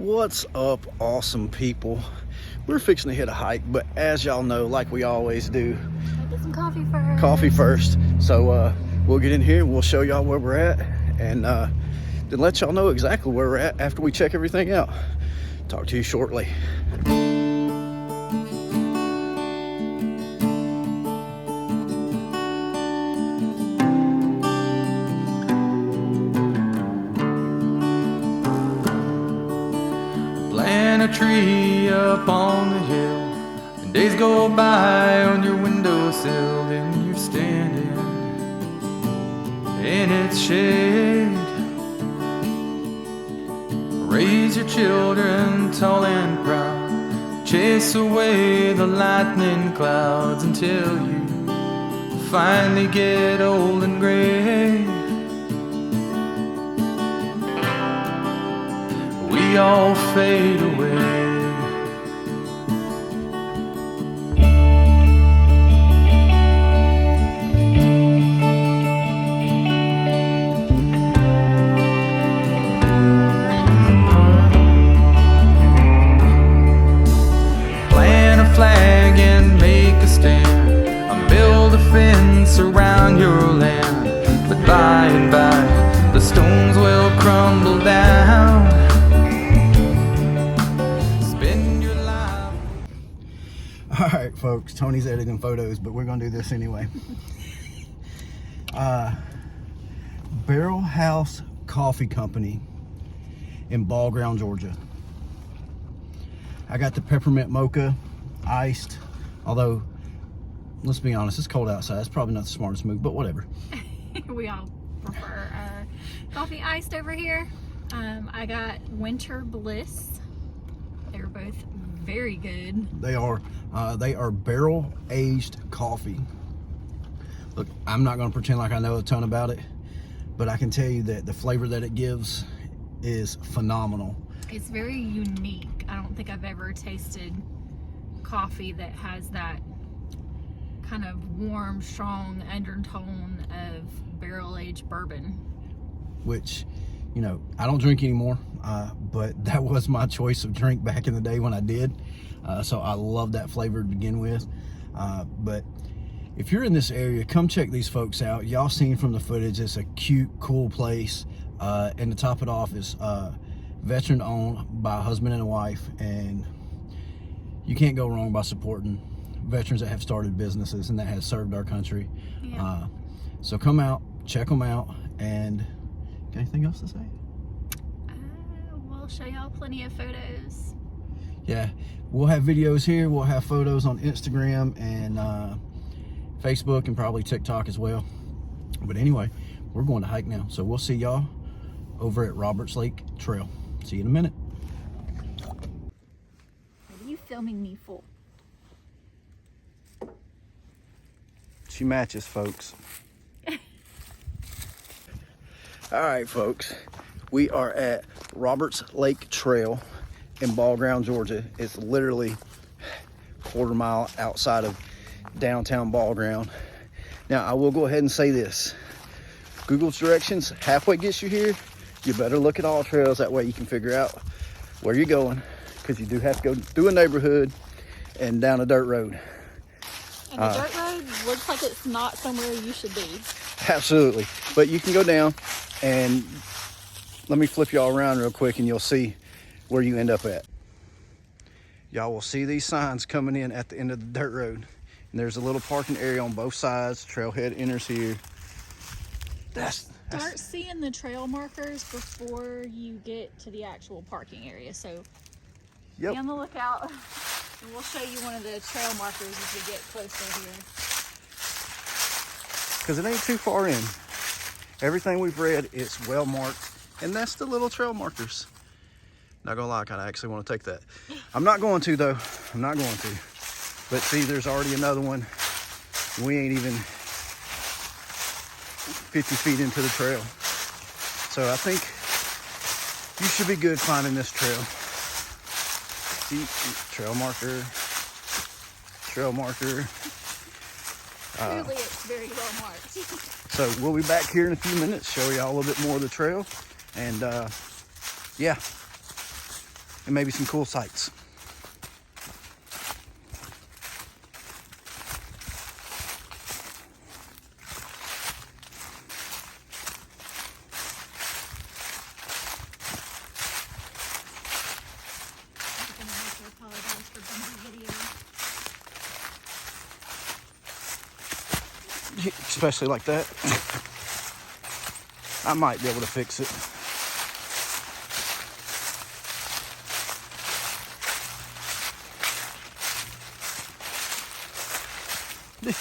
What's up, awesome people? We're fixing to hit a hike, but as y'all know, like we always do, Get some coffee first. coffee first. So we'll get in here, we'll show y'all where we're at, and then let y'all know exactly where we're at after we check everything out. Talk to you shortly. Plant a tree up on the hill, and days go by on your windowsill, and you're standing in its shade. Raise your children tall and proud, chase away the lightning clouds until you finally get old and gray. We all fade away. Plant a flag and make a stand, and build a fence around your land. But by and by, the stones will crumble down. All right, folks, Tony's editing photos, but we're gonna do this anyway. Barrel House Coffee Company in Ball Ground, Georgia. I got the peppermint mocha, iced, although, let's be honest, it's cold outside. It's probably not the smartest move, but whatever. We all prefer coffee iced over here. I got Winter Bliss. They were both very good. They are barrel aged coffee. Look, I'm not going to pretend like I know a ton about it, but I can tell you that the flavor that it gives is phenomenal. It's very unique. I don't think I've ever tasted coffee that has that kind of warm, strong undertone of barrel aged bourbon. Which, you know, I don't drink anymore, but that was my choice of drink back in the day when I did. So I love that flavor to begin with. But if you're in this area, come check these folks out. Y'all seen from the footage, it's a cute, cool place. And to top it off, is veteran owned by a husband and a wife. And you can't go wrong by supporting veterans that have started businesses and that have served our country. Yeah. So come out, check them out, and got anything else to say? We'll show y'all plenty of photos. Yeah, we'll have videos here. We'll have photos on Instagram and Facebook and probably TikTok as well. But anyway, we're going to hike now. So we'll see y'all over at Roberts Lake Trail. See you in a minute. What are you filming me for? She matches, folks. All right, folks. We are at Roberts Lake Trail in Ball Ground, Georgia. It's literally a quarter mile outside of downtown Ball Ground. Now, I will go ahead and say this. Google's directions halfway gets you here. You better look at all trails. That way you can figure out where you're going, because you do have to go through a neighborhood and down a dirt road. And the dirt road looks like it's not somewhere you should be. Absolutely. But you can go down, and let me flip y'all around real quick and you'll see where you end up at. Y'all will see these signs coming in at the end of the dirt road. And there's a little parking area on both sides. Trailhead enters here. Start seeing the trail markers before you get to the actual parking area. So be on the lookout. And we'll show you one of the trail markers as we get closer here. Because it ain't too far in. Everything we've read, it's well marked. And that's the little trail markers. Not gonna lie, I kinda actually wanna take that. I'm not going to though. I'm not going to. But see, there's already another one. We ain't even 50 feet into the trail. So I think you should be good finding this trail. See, trail marker, trail marker. Clearly it's very well marked. So we'll be back here in a few minutes, show y'all a little bit more of the trail. And yeah, and maybe some cool sights. Especially like that. I might be able to fix it.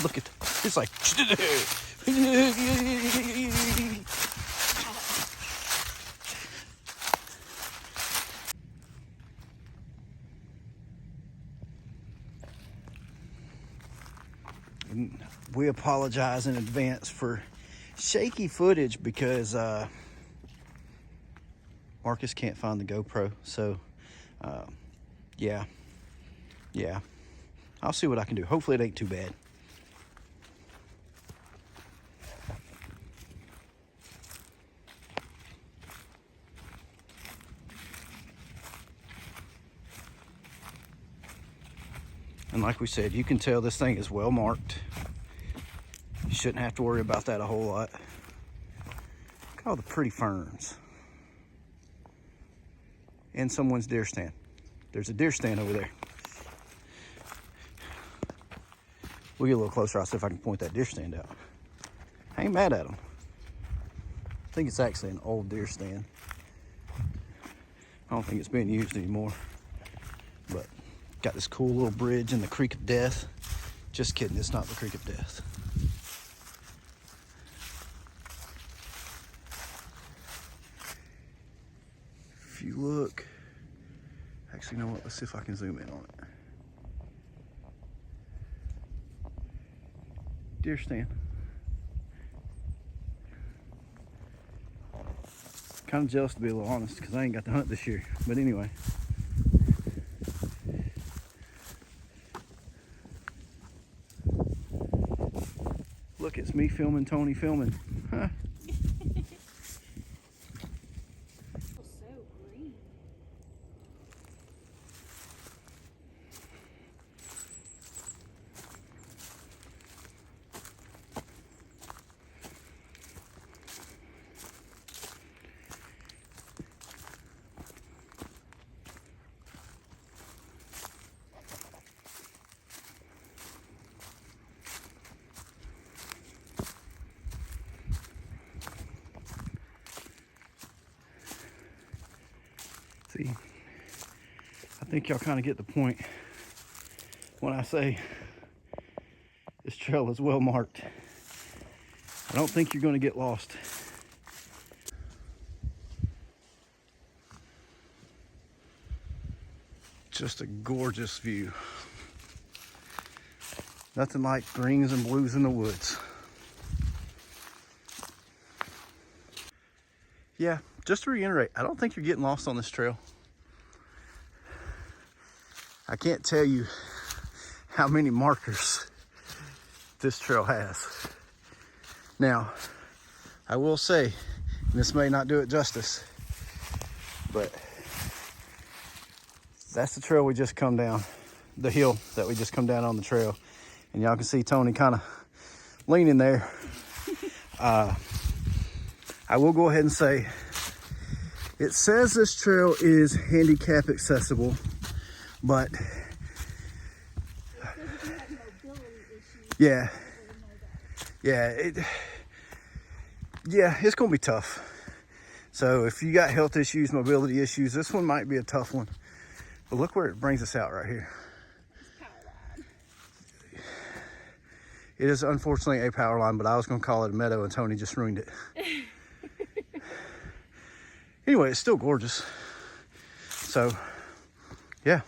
Look at that. It's like we apologize in advance for shaky footage because Marcus can't find the GoPro. So yeah, I'll see what I can do. Hopefully it ain't too bad. And like we said, you can tell this thing is well marked. You shouldn't have to worry about that a whole lot. Look at all the pretty ferns. And someone's deer stand. There's a deer stand over there. We'll get a little closer. I'll see if I can point that deer stand out. I ain't mad at them. I think it's actually an old deer stand. I don't think it's being used anymore. But got this cool little bridge in the Creek of Death. Just kidding, it's not the Creek of Death. If you look, actually, you know what? Let's see if I can zoom in on it. Deer stand. Kind of jealous, to be a little honest, because I ain't got to hunt this year. But anyway. Look, it's me filming Tony filming. Huh? See, I think y'all kind of get the point when I say this trail is well marked. I don't think you're going to get lost. Just a gorgeous view. Nothing like greens and blues in the woods. Yeah, just to reiterate, I don't think you're getting lost on this trail. I can't tell you how many markers this trail has. Now, I will say, and this may not do it justice, but that's the trail we just come down, the hill that we just come down on the trail. And y'all can see Tony kind of leaning there. I will go ahead and say, it says this trail is handicap accessible, but yeah, it's gonna be tough. So if you got health issues, mobility issues, this one might be a tough one. But look where it brings us out right here. It is unfortunately a power line, but I was gonna call it a meadow and Tony just ruined it. Anyway, it's still gorgeous. So, yeah.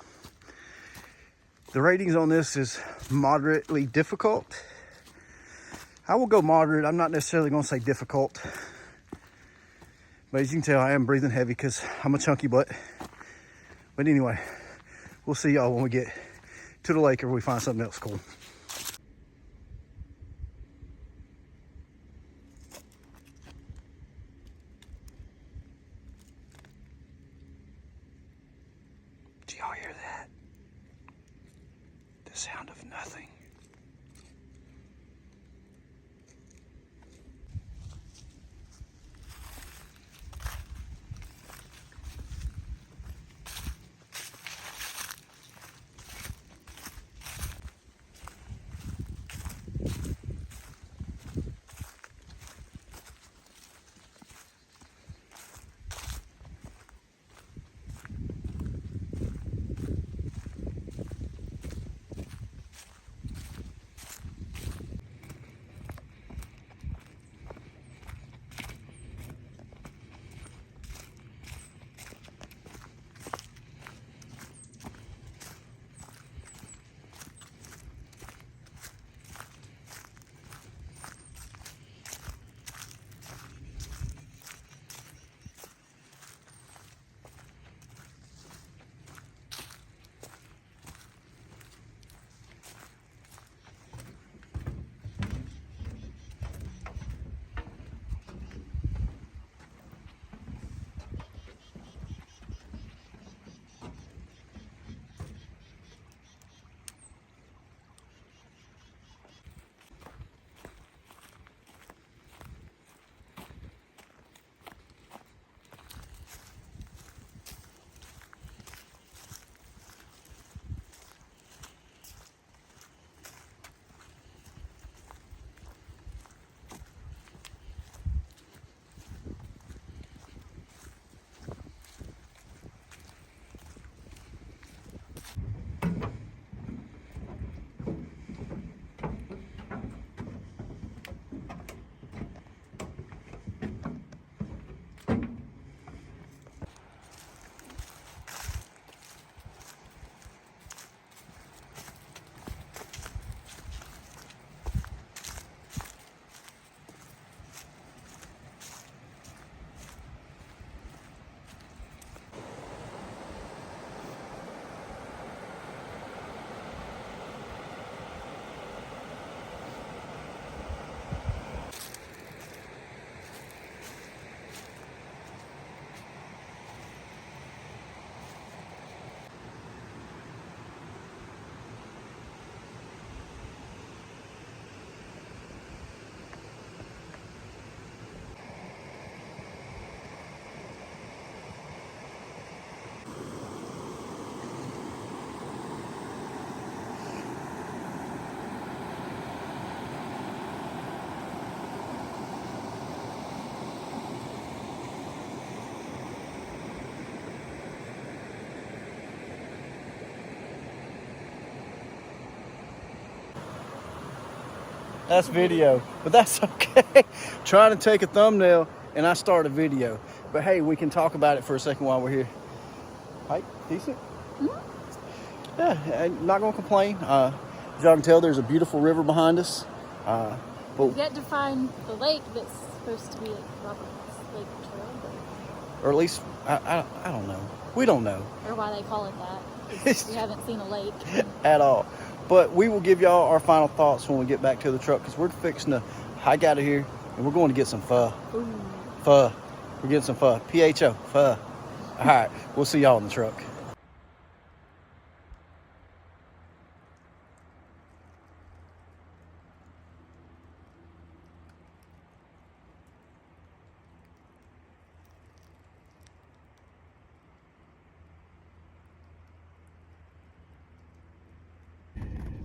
The ratings on this is moderately difficult. I will go moderate. I'm not necessarily going to say difficult. But as you can tell, I am breathing heavy because I'm a chunky butt. But anyway, we'll see y'all when we get to the lake or we find something else cool. y'all hear that? The sound of nothing. That's video, but that's okay. Trying to take a thumbnail and I start a video. But hey, we can talk about it for a second while we're here. Hike, decent? Mm-hmm. Yeah, I'm not gonna complain. As y'all can tell, there's a beautiful river behind us. But We've yet to find the lake that's supposed to be like Robert's Lake Trail, or at least, I don't know. We don't know. or why they call it that. 'Cause we haven't seen a lake. At all. But we will give y'all our final thoughts when we get back to the truck, because we're fixing to hike out of here and we're going to get some pho. Ooh. Pho. We're getting some pho. P-H-O. Pho. All right. We'll see y'all in the truck.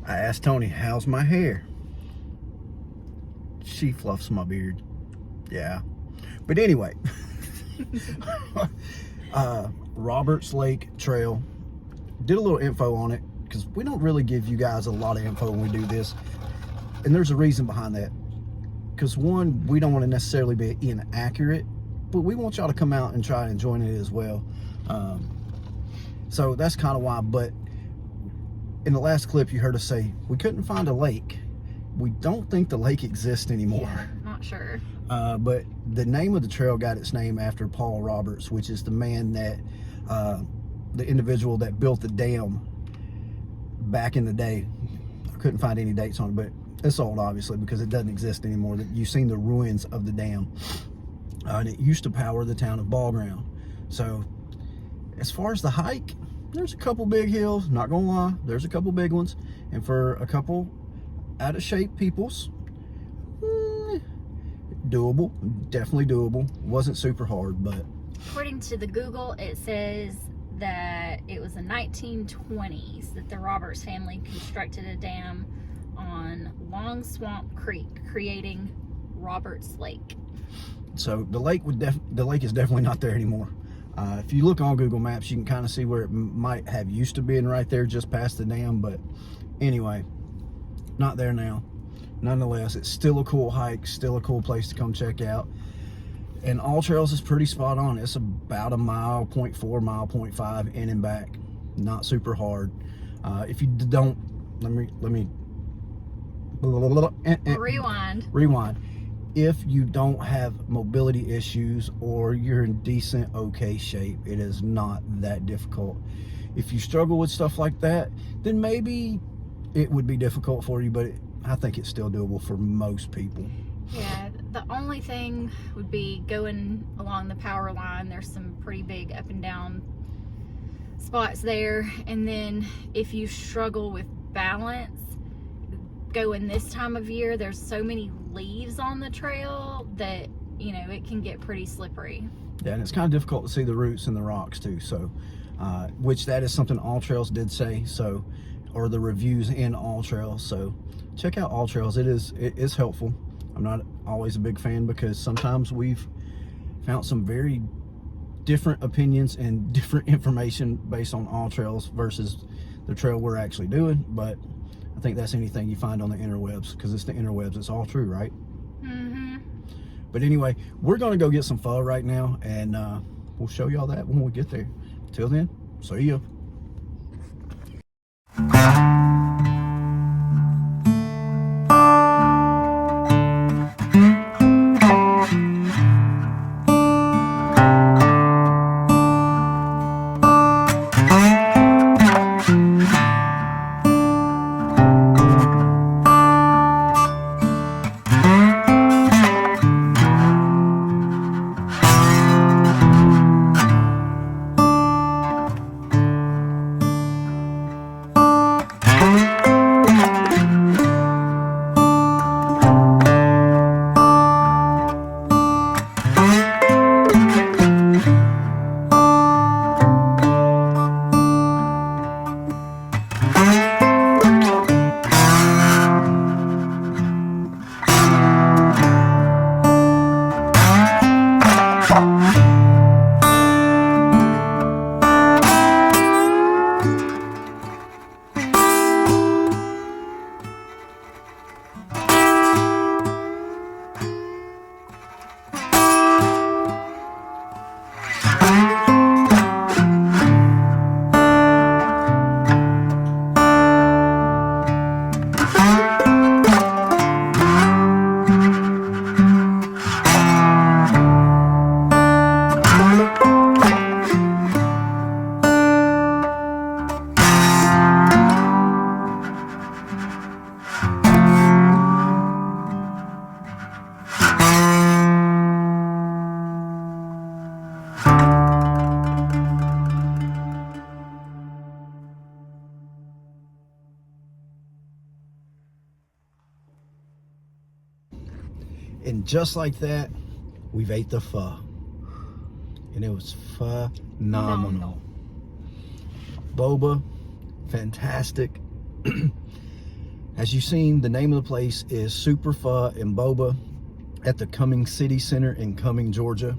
I asked Tony, how's my hair? She fluffs my beard. Yeah. But anyway, Roberts Lake Trail, did a little info on it, because we don't really give you guys a lot of info when we do this. And there's a reason behind that. Because one, we don't want to necessarily be inaccurate, but we want y'all to come out and try and enjoy it as well. So that's kind of why. But in the last clip, you heard us say we couldn't find a lake. We don't think the lake exists anymore. Yeah, not sure. But the name of the trail got its name after Paul Roberts, which is the man that, the individual that built the dam back in the day. I couldn't find any dates on it, but it's old, obviously, because it doesn't exist anymore. You've seen the ruins of the dam. And it used to power the town of Ball Ground. So as far as the hike, there's a couple big hills, not gonna lie, there's a couple big ones, and for a couple out of shape peoples, doable, definitely doable. Wasn't super hard, but According to the Google, it says that it was the 1920s that the Roberts family constructed a dam on Long Swamp Creek, creating Roberts Lake. so the lake is definitely not there anymore. If you look on Google Maps, you can kind of see where it might have used to be, and right there just past the dam. But anyway, not there now. Nonetheless, it's still a cool hike, still a cool place to come check out. And All Trails is pretty spot on. It's about a mile, 0.4 mile, 0.5 in and back. Not super hard. If you don't, let me rewind. If you don't have mobility issues or you're in decent, okay shape, it is not that difficult. If you struggle with stuff like that, then maybe it would be difficult for you, but I think it's still doable for most people. Yeah, the only thing would be going along the power line. There's some pretty big up and down spots there. And then if you struggle with balance, going this time of year, there's so many leaves on the trail that, you know, it can get pretty slippery. Yeah, and it's kind of difficult to see the roots and the rocks too. So, which that is something All Trails did say. So, or the reviews in All Trails. So, check out All Trails. It is helpful. I'm not always a big fan because sometimes we've found some very different opinions and different information based on All Trails versus the trail we're actually doing. But I think that's anything you find on the interwebs, because it's the interwebs. It's all true, right? Mm-hmm. But anyway, we're going to go get some pho right now, and we'll show y'all that when we get there. Till then, see ya. And just like that, we've ate the pho. And it was phenomenal. Boba, fantastic. As you've seen, the name of the place is Super Pho and Boba at the Cumming City Center in Cumming, Georgia.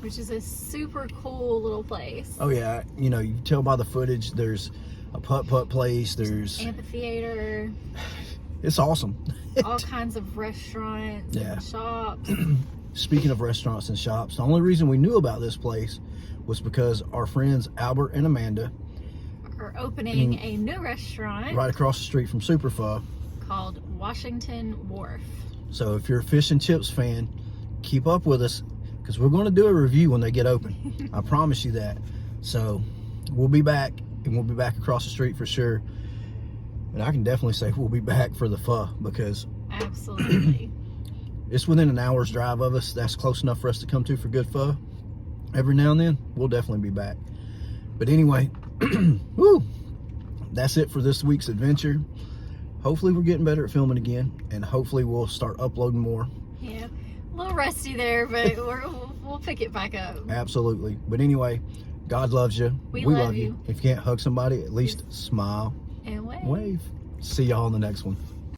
Which is a super cool little place. Oh yeah, you know, you can tell by the footage, there's a putt-putt place, there's amphitheater. It's awesome. All kinds of restaurants Yeah. and shops. Speaking of restaurants and shops, the only reason we knew about this place was because our friends Albert and Amanda Are opening a new restaurant right across the street from Super Pho. called Washington Wharf. So if you're a fish and chips fan, keep up with us, because we're going to do a review when they get open. I promise you that. So we'll be back, and we'll be back across the street for sure. And I can definitely say we'll be back for the pho, because Absolutely. it's within an hour's drive of us. That's close enough for us to come to for good pho. Every now and then, we'll definitely be back. But anyway, Woo! That's it for this week's adventure. Hopefully we're getting better at filming again, and hopefully we'll start uploading more. Yeah, a little rusty there, but we'll pick it back up. Absolutely. But anyway, God loves you. We love you. If you can't hug somebody, at least smile, And wait. wave. See y'all in the next one.